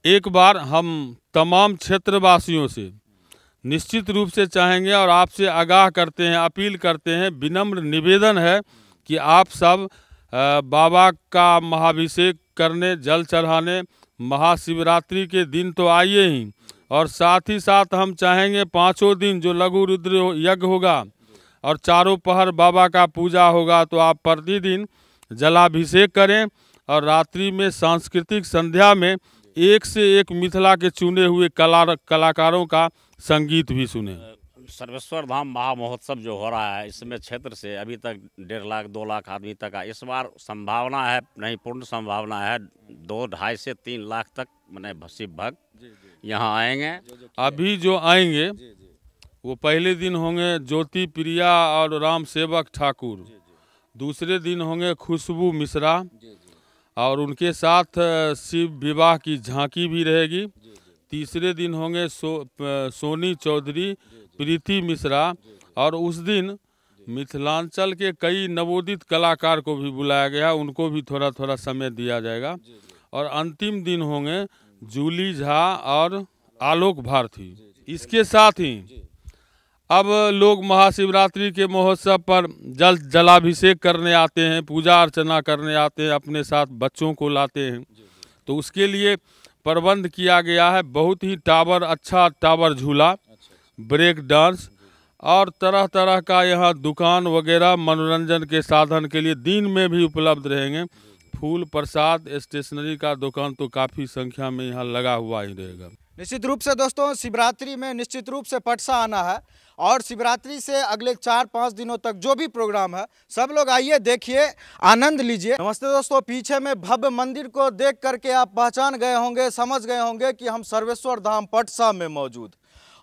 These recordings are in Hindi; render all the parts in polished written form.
एक बार हम तमाम क्षेत्रवासियों से निश्चित रूप से चाहेंगे और आपसे आगाह करते हैं, अपील करते हैं, विनम्र निवेदन है कि आप सब बाबा का महाभिषेक करने, जल चढ़ाने, महाशिवरात्रि के दिन तो आइए ही, और साथ ही साथ हम चाहेंगे 5 दिन जो लघु रुद्र यज्ञ होगा और चारों पहर बाबा का पूजा होगा, तो आप प्रतिदिन जलाभिषेक करें और रात्रि में सांस्कृतिक संध्या में एक से एक मिथिला के चुने हुए कलाकारों का संगीत भी सुने। सर्वेश्वर धाम महामहोत्सव जो हो रहा है, इसमें क्षेत्र से अभी तक 1.5 लाख 2 लाख आदमी तक का इस बार संभावना है, नहीं पूर्ण संभावना है 2, 2.5 से 3 लाख तक मैंने शिव भक्त यहाँ आएंगे। अभी जो आएंगे वो पहले दिन होंगे ज्योति प्रिया और राम सेवक ठाकुर, दूसरे दिन होंगे खुशबू मिश्रा और उनके साथ शिव विवाह की झांकी भी रहेगी, तीसरे दिन होंगे सोनी चौधरी, प्रीति मिश्रा, और उस दिन मिथिलांचल के कई नवोदित कलाकार को भी बुलाया गया, उनको भी थोड़ा थोड़ा समय दिया जाएगा। और अंतिम दिन होंगे जूली झा और आलोक भारती। इसके साथ ही अब लोग महाशिवरात्रि के महोत्सव पर जलाभिषेक करने आते हैं, पूजा अर्चना करने आते हैं, अपने साथ बच्चों को लाते हैं, तो उसके लिए प्रबंध किया गया है बहुत ही अच्छा टावर झूला, ब्रेक डांस और तरह तरह का यहाँ दुकान वगैरह मनोरंजन के साधन के लिए दिन में भी उपलब्ध रहेंगे। फूल प्रसाद स्टेशनरी का दुकान तो काफ़ी संख्या में यहाँ लगा हुआ ही रहेगा। निश्चित रूप से दोस्तों शिवरात्रि में निश्चित रूप से पटसा आना है और शिवरात्रि से अगले 4-5 दिनों तक जो भी प्रोग्राम है सब लोग आइए, देखिए, आनंद लीजिए। नमस्ते दोस्तों, पीछे में भव्य मंदिर को देख करके आप पहचान गए होंगे, समझ गए होंगे कि हम सर्वेश्वर धाम पटसा में मौजूद,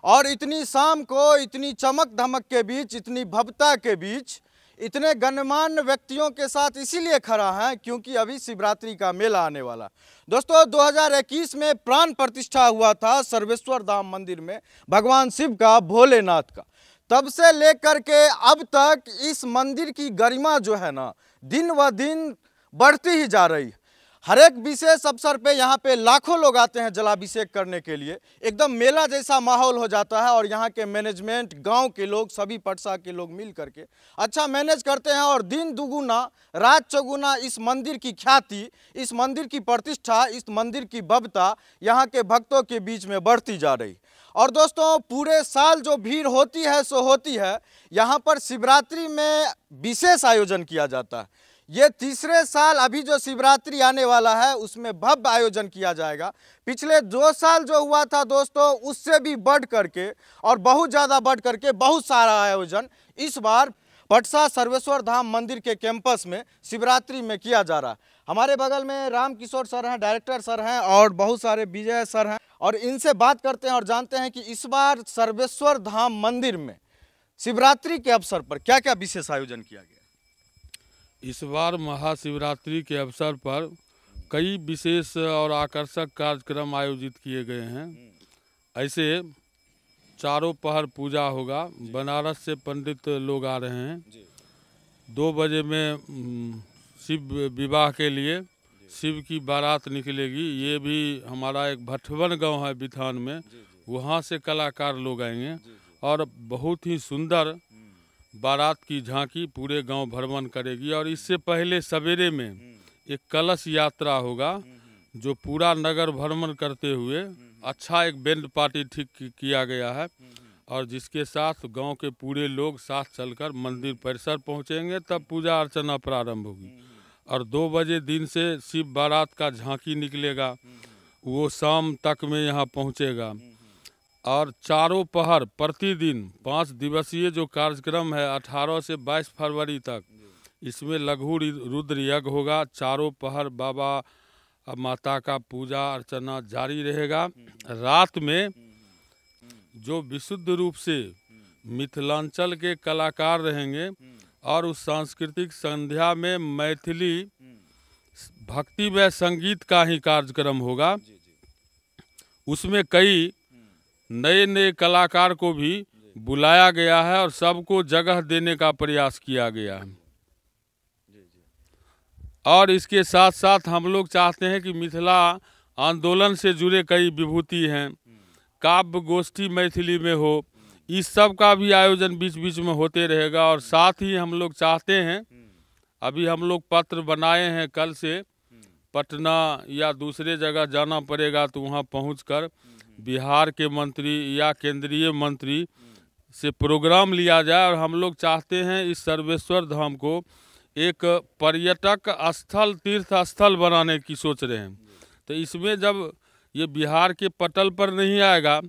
और इतनी शाम को इतनी चमक धमक के बीच, इतनी भव्यता के बीच, इतने गणमान्य व्यक्तियों के साथ इसीलिए खड़ा है क्योंकि अभी शिवरात्रि का मेला आने वाला। दोस्तों 2021 में प्राण प्रतिष्ठा हुआ था सर्वेश्वर धाम मंदिर में भगवान शिव का, भोलेनाथ का। तब से लेकर के अब तक इस मंदिर की गरिमा जो है ना दिन व दिन बढ़ती ही जा रही है। हर एक विशेष अवसर पे यहाँ पे लाखों लोग आते हैं जलाभिषेक करने के लिए, एकदम मेला जैसा माहौल हो जाता है। और यहाँ के मैनेजमेंट, गांव के लोग, सभी पटसा के लोग मिल करके अच्छा मैनेज करते हैं और दिन दुगुना रात चौगुना इस मंदिर की ख्याति, इस मंदिर की प्रतिष्ठा, इस मंदिर की भव्यता यहाँ के भक्तों के बीच में बढ़ती जा रही। और दोस्तों पूरे साल जो भीड़ होती है सो होती है, यहाँ पर शिवरात्रि में विशेष आयोजन किया जाता है। ये तीसरे साल अभी जो शिवरात्रि आने वाला है उसमें भव्य आयोजन किया जाएगा। पिछले 2 साल जो हुआ था दोस्तों उससे भी बढ़ करके और बहुत ज़्यादा बढ़ करके बहुत सारा आयोजन इस बार पटसा सर्वेश्वर धाम मंदिर के कैंपस में शिवरात्रि में किया जा रहा है। हमारे बगल में राम किशोर सर हैं, डायरेक्टर सर हैं, और बहुत सारे विजय सर हैं, और इनसे बात करते हैं और जानते हैं कि इस बार सर्वेश्वर धाम मंदिर में शिवरात्रि के अवसर पर क्या क्या विशेष आयोजन किया गया। इस बार महाशिवरात्रि के अवसर पर कई विशेष और आकर्षक कार्यक्रम आयोजित किए गए हैं। ऐसे चारों पहर पूजा होगा, बनारस से पंडित लोग आ रहे हैं, 2 बजे में शिव विवाह के लिए शिव की बारात निकलेगी। ये भी हमारा एक भटवन गांव है बिथान में, वहाँ से कलाकार लोग आएंगे और बहुत ही सुंदर बारात की झांकी पूरे गांव भ्रमण करेगी। और इससे पहले सवेरे में एक कलश यात्रा होगा जो पूरा नगर भ्रमण करते हुए अच्छा एक बैंड पार्टी ठीक किया गया है, और जिसके साथ गांव के पूरे लोग साथ चलकर मंदिर परिसर पहुंचेंगे, तब पूजा अर्चना प्रारंभ होगी। और 2 बजे दिन से शिव बारात का झांकी निकलेगा, वो शाम तक में यहाँ पहुँचेगा। और चारों पहर प्रतिदिन 5 दिवसीय जो कार्यक्रम है 18 से 22 फरवरी तक, इसमें लघु रुद्र यज्ञ होगा। चारों पहर बाबा माता का पूजा अर्चना जारी रहेगा। रात में जो विशुद्ध रूप से मिथिलांचल के कलाकार रहेंगे और उस सांस्कृतिक संध्या में मैथिली भक्ति व संगीत का ही कार्यक्रम होगा। उसमें कई नए नए कलाकार को भी बुलाया गया है और सबको जगह देने का प्रयास किया गया है। और इसके साथ साथ हम लोग चाहते हैं कि मिथिला आंदोलन से जुड़े कई विभूति हैं, काव्य गोष्ठी मैथिली में हो, इस सब का भी आयोजन बीच बीच में होते रहेगा। और साथ ही हम लोग चाहते हैं, अभी हम लोग पत्र बनाए हैं, कल से पटना या दूसरे जगह जाना पड़ेगा तो वहाँ पहुंचकर बिहार के मंत्री या केंद्रीय मंत्री से प्रोग्राम लिया जाए। और हम लोग चाहते हैं इस सर्वेश्वर धाम को एक पर्यटक स्थल, तीर्थ स्थल बनाने की सोच रहे हैं। तो इसमें जब ये बिहार के पटल पर नहीं आएगा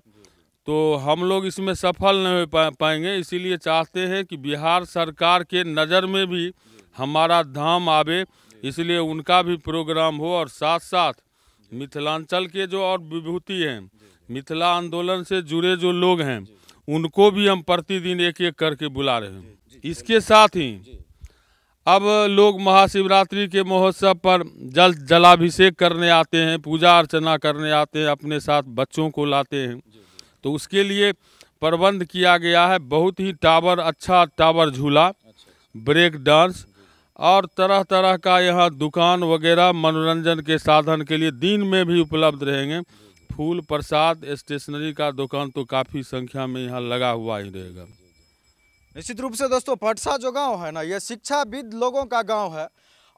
तो हम लोग इसमें सफल नहीं हो पाएंगे। इसीलिए चाहते हैं कि बिहार सरकार के नज़र में भी हमारा धाम आवे, इसलिए उनका भी प्रोग्राम हो। और साथ साथ मिथिलांचल के जो और विभूति हैं, मिथिला आंदोलन से जुड़े जो लोग हैं, उनको भी हम प्रतिदिन एक एक करके बुला रहे हैं। इसके साथ ही अब लोग महाशिवरात्रि के महोत्सव पर जलाभिषेक करने आते हैं, पूजा अर्चना करने आते हैं, अपने साथ बच्चों को लाते हैं। तो उसके लिए प्रबंध किया गया है बहुत ही अच्छा टावर झूला, ब्रेक डांस और तरह तरह का यहाँ दुकान वगैरह मनोरंजन के साधन के लिए दिन में भी उपलब्ध रहेंगे। फूल प्रसाद, स्टेशनरी का दुकान तो काफ़ी संख्या में यहाँ लगा हुआ ही रहेगा। निश्चित रूप से दोस्तों, पटसा जो गांव है ना, ये शिक्षाविद लोगों का गांव है।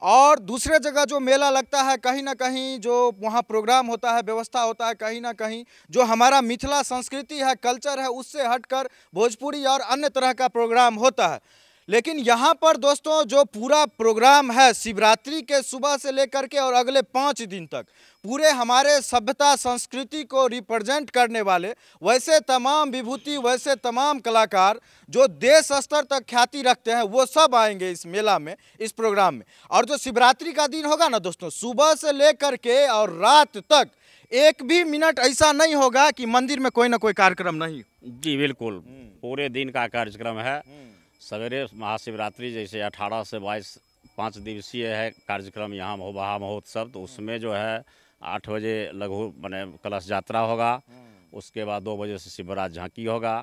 और दूसरे जगह जो मेला लगता है, कहीं ना कहीं जो वहाँ प्रोग्राम होता है, व्यवस्था होता है, कहीं ना कहीं जो हमारा मिथिला संस्कृति है, कल्चर है, उससे हटकर भोजपुरी और अन्य तरह का प्रोग्राम होता है। लेकिन यहाँ पर दोस्तों जो पूरा प्रोग्राम है, शिवरात्रि के सुबह से लेकर के और अगले 5 दिन तक पूरे हमारे सभ्यता संस्कृति को रिप्रेजेंट करने वाले वैसे तमाम विभूति, वैसे तमाम कलाकार जो देश स्तर तक ख्याति रखते हैं, वो सब आएंगे इस मेला में, इस प्रोग्राम में। और जो शिवरात्रि का दिन होगा ना दोस्तों, सुबह से लेकर के और रात तक एक भी मिनट ऐसा नहीं होगा कि मंदिर में कोई ना कोई कार्यक्रम नहीं। जी बिल्कुल, पूरे दिन का कार्यक्रम है। सवेरे महाशिवरात्रि जैसे 18 से 22 5 दिवसीय है कार्यक्रम यहाँ महा महोत्सव। तो उसमें जो है 8 बजे लघु माने कलश यात्रा होगा, उसके बाद 2 बजे से शिवरात्रि झांकी होगा,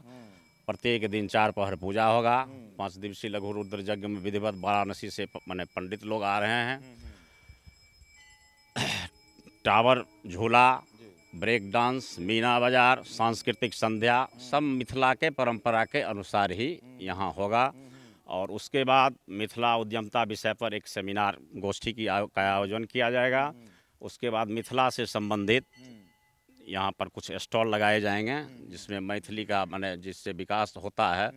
प्रत्येक दिन 4 पहर पूजा होगा, 5 दिवसीय लघु रुद्र यज्ञ में विधिवत वाराणसी से माने पंडित लोग आ रहे हैं। टावर झूला, ब्रेक डांस, मीना बाजार, सांस्कृतिक संध्या, सब मिथिला के परंपरा के अनुसार ही यहाँ होगा। और उसके बाद मिथिला उद्यमता विषय पर एक सेमिनार गोष्ठी का आयोजन किया जाएगा। उसके बाद मिथिला से संबंधित यहाँ पर कुछ स्टॉल लगाए जाएंगे, जिसमें मैथिली का माने जिससे विकास होता है,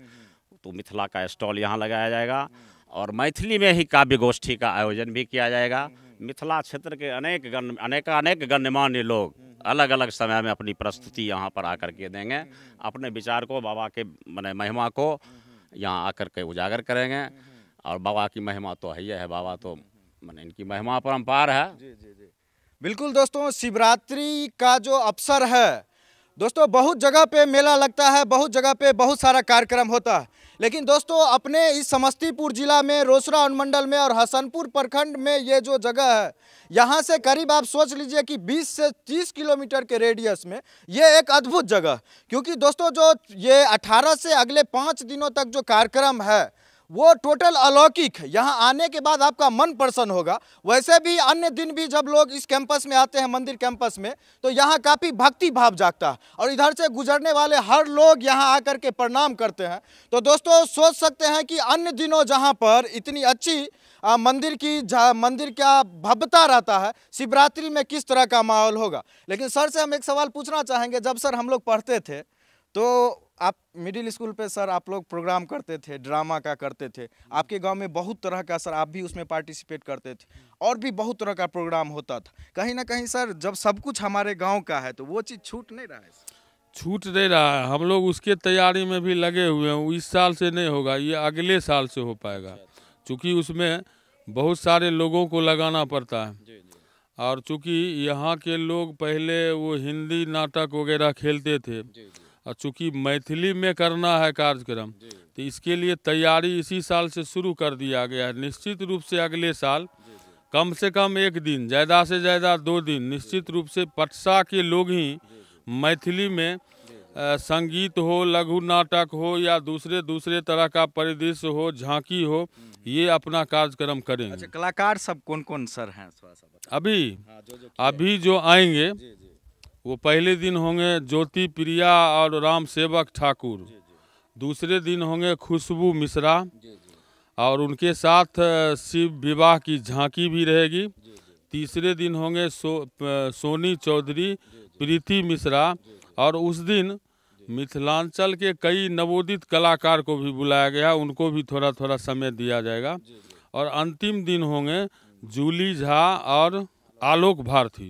तो मिथिला का स्टॉल यहाँ लगाया जाएगा। और मैथिली में ही काव्य गोष्ठी का आयोजन भी किया जाएगा। मिथिला क्षेत्र के अनेक गण्यमान्य लोग अलग अलग समय में अपनी प्रस्तुति यहाँ पर आकर के देंगे, अपने विचार को, बाबा के माने महिमा को यहाँ आकर के उजागर करेंगे। और बाबा की महिमा तो है, बाबा तो माने इनकी महिमा परंपार है। बिल्कुल दोस्तों, शिवरात्रि का जो अवसर है दोस्तों, बहुत जगह पे मेला लगता है, बहुत जगह पे बहुत सारा कार्यक्रम होता है। लेकिन दोस्तों अपने इस समस्तीपुर जिला में, रोसड़ा अनुमंडल में और हसनपुर प्रखंड में ये जो जगह है, यहाँ से करीब आप सोच लीजिए कि 20 से 30 किलोमीटर के रेडियस में ये एक अद्भुत जगह। क्योंकि दोस्तों जो ये 18 से अगले 5 दिनों तक जो कार्यक्रम है वो टोटल अलौकिक है। यहाँ आने के बाद आपका मन प्रसन्न होगा। वैसे भी अन्य दिन भी जब लोग इस कैंपस में आते हैं, मंदिर कैंपस में, तो यहाँ काफ़ी भक्ति भाव जागता है और इधर से गुजरने वाले हर लोग यहाँ आकर के प्रणाम करते हैं। तो दोस्तों सोच सकते हैं कि अन्य दिनों जहाँ पर इतनी अच्छी मंदिर का भव्यता रहता है, शिवरात्रि में किस तरह का माहौल होगा। लेकिन सर से हम एक सवाल पूछना चाहेंगे। जब सर हम लोग पढ़ते थे तो आप मिडिल स्कूल पे सर आप लोग प्रोग्राम करते थे, ड्रामा का करते थे, आपके गांव में बहुत तरह का सर आप भी उसमें पार्टिसिपेट करते थे और भी बहुत तरह का प्रोग्राम होता था। कहीं ना कहीं सर जब सब कुछ हमारे गांव का है तो वो चीज़ छूट नहीं रहा है। छूट नहीं रहा है, हम लोग उसके तैयारी में भी लगे हुए हैं। इस साल से नहीं होगा, ये अगले साल से हो पाएगा, क्योंकि उसमें बहुत सारे लोगों को लगाना पड़ता है। और चूँकि यहाँ के लोग पहले वो हिंदी नाटक वगैरह खेलते थे, और चूँकि मैथिली में करना है कार्यक्रम, तो इसके लिए तैयारी इसी साल से शुरू कर दिया गया है। निश्चित रूप से अगले साल कम से कम 1 दिन, ज़्यादा से ज़्यादा 2 दिन निश्चित रूप से पटसा के लोग ही मैथिली में संगीत हो, लघु नाटक हो या दूसरे दूसरे तरह का परिदृश्य हो, झांकी हो, ये अपना कार्यक्रम करेंगे। अच्छा, कलाकार सब कौन कौन सर हैं थोड़ा सा बताइए। अभी हाँ, जो अभी जो आएंगे वो पहले दिन होंगे ज्योति प्रिया और राम सेवक ठाकुर, दूसरे दिन होंगे खुशबू मिश्रा, और उनके साथ शिव विवाह की झांकी भी रहेगी। तीसरे दिन होंगे सोनी चौधरी, प्रीति मिश्रा, और उस दिन मिथिलांचल के कई नवोदित कलाकार को भी बुलाया गया, उनको भी थोड़ा थोड़ा समय दिया जाएगा। और अंतिम दिन होंगे जूली झा और आलोक भारती।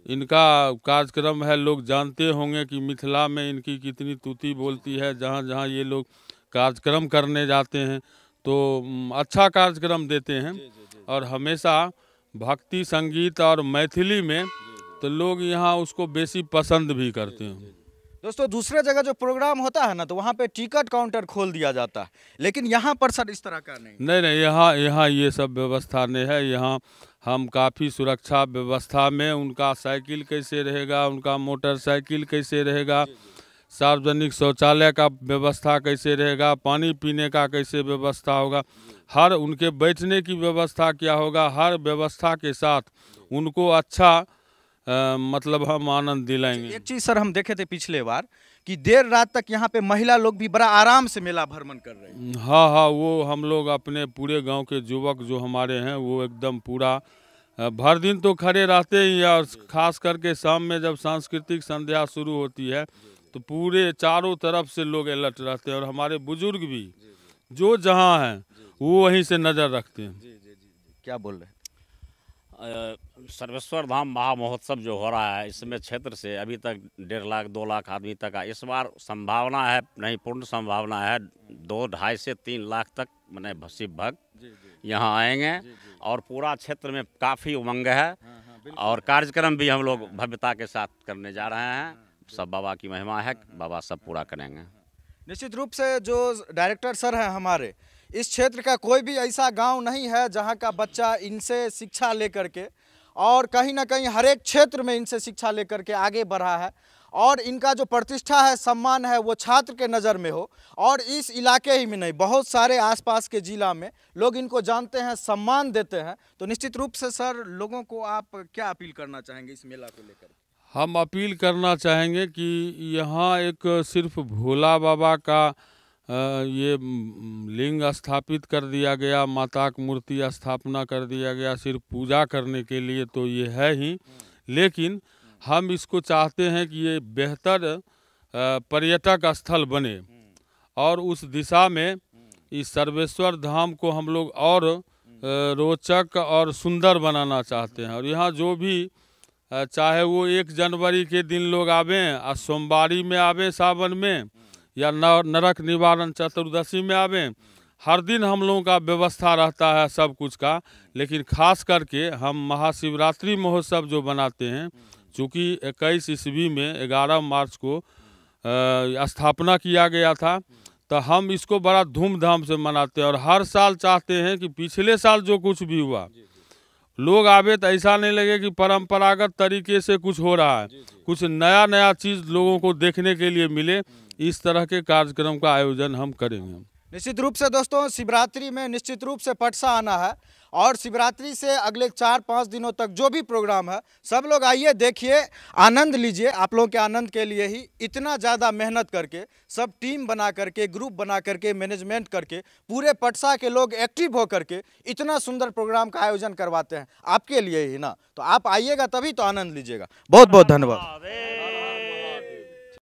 इनका कार्यक्रम है, लोग जानते होंगे कि मिथिला में इनकी कितनी तूती बोलती है। जहाँ जहाँ ये लोग कार्यक्रम करने जाते हैं तो अच्छा कार्यक्रम देते हैं, और हमेशा भक्ति संगीत और मैथिली में तो लोग यहाँ उसको बेसी पसंद भी करते हैं। दोस्तों, दूसरे जगह जो प्रोग्राम होता है ना, तो वहाँ पे टिकट काउंटर खोल दिया जाता है, लेकिन यहाँ पर सर इस तरह का नहीं। यहाँ ये सब व्यवस्था नहीं है। यहाँ हम काफ़ी सुरक्षा व्यवस्था में, उनका साइकिल कैसे रहेगा, उनका मोटरसाइकिल कैसे रहेगा, सार्वजनिक शौचालय का व्यवस्था कैसे रहेगा, पानी पीने का कैसे व्यवस्था होगा, हर उनके बैठने की व्यवस्था क्या होगा, हर व्यवस्था के साथ उनको अच्छा मतलब हम आनंद दिलाएंगे। एक चीज़ सर हम देखे थे पिछले बार कि देर रात तक यहाँ पे महिला लोग भी बड़ा आराम से मेला भ्रमण कर रहे हैं। हाँ, वो हम लोग अपने पूरे गांव के युवक जो हमारे हैं वो एकदम पूरा भर दिन तो खड़े रहते ही, और खास करके शाम में जब सांस्कृतिक संध्या शुरू होती है तो पूरे चारों तरफ से लोग अलर्ट रहते हैं, और हमारे बुजुर्ग भी जो जहाँ हैं वो वहीं से नज़र रखते हैं। क्या बोल रहे हैं? सर्वेश्वर धाम महामहोत्सव जो हो रहा है, इसमें क्षेत्र से अभी तक 1.5 लाख 2 लाख आदमी तक का इस बार संभावना है, नहीं पूर्ण संभावना है, 2-2.5 से 3 लाख तक मैंने शिव भक्त यहाँ आएंगे। और पूरा क्षेत्र में काफ़ी उमंग है, और कार्यक्रम भी हम लोग भव्यता के साथ करने जा रहे हैं। सब बाबा की महिमा है, बाबा सब पूरा करेंगे। निश्चित रूप से जो डायरेक्टर सर हैं हमारे, इस क्षेत्र का कोई भी ऐसा गांव नहीं है जहां का बच्चा इनसे शिक्षा लेकर के, और कहीं ना कहीं हर एक क्षेत्र में इनसे शिक्षा लेकर के आगे बढ़ा है, और इनका जो प्रतिष्ठा है, सम्मान है, वो छात्र के नज़र में हो। और इस इलाके ही में नहीं, बहुत सारे आसपास के जिला में लोग इनको जानते हैं, सम्मान देते हैं। तो निश्चित रूप से सर, लोगों को आप क्या अपील करना चाहेंगे इस मेला को लेकर? हम अपील करना चाहेंगे कि यहाँ एक सिर्फ भोला बाबा का ये लिंग स्थापित कर दिया गया, माता की मूर्ति स्थापना कर दिया गया सिर्फ पूजा करने के लिए, तो ये है ही, लेकिन हम इसको चाहते हैं कि ये बेहतर पर्यटक स्थल बने, और उस दिशा में इस सर्वेश्वर धाम को हम लोग और रोचक और सुंदर बनाना चाहते हैं। और यहाँ जो भी चाहे वो 1 जनवरी के दिन लोग आवें, और सोमवारी में आवें सावन में, या नरक निवारण चतुर्दशी में आवें, हर दिन हम लोगों का व्यवस्था रहता है सब कुछ का। लेकिन खास करके हम महाशिवरात्रि महोत्सव जो बनाते हैं, चूँकि 21 ईस्वी में 11 मार्च को स्थापना किया गया था, तो हम इसको बड़ा धूमधाम से मनाते हैं। और हर साल चाहते हैं कि पिछले साल जो कुछ भी हुआ, लोग आवे तो ऐसा नहीं लगे कि परंपरागत तरीके से कुछ हो रहा है, कुछ नया नया चीज़ लोगों को देखने के लिए मिले। इस तरह के कार्यक्रम का आयोजन हम करेंगे। निश्चित रूप से दोस्तों, शिवरात्रि में निश्चित रूप से पटसा आना है, और शिवरात्रि से अगले 4-5 दिनों तक जो भी प्रोग्राम है, सब लोग आइए, देखिए, आनंद लीजिए। आप लोगों के आनंद के लिए ही इतना ज़्यादा मेहनत करके, सब टीम बना करके, ग्रुप बना करके, मैनेजमेंट करके, पूरे पटसा के लोग एक्टिव होकर के इतना सुंदर प्रोग्राम का आयोजन करवाते हैं, आपके लिए ही ना। तो आप आइएगा तभी तो आनंद लीजिएगा। बहुत बहुत धन्यवाद।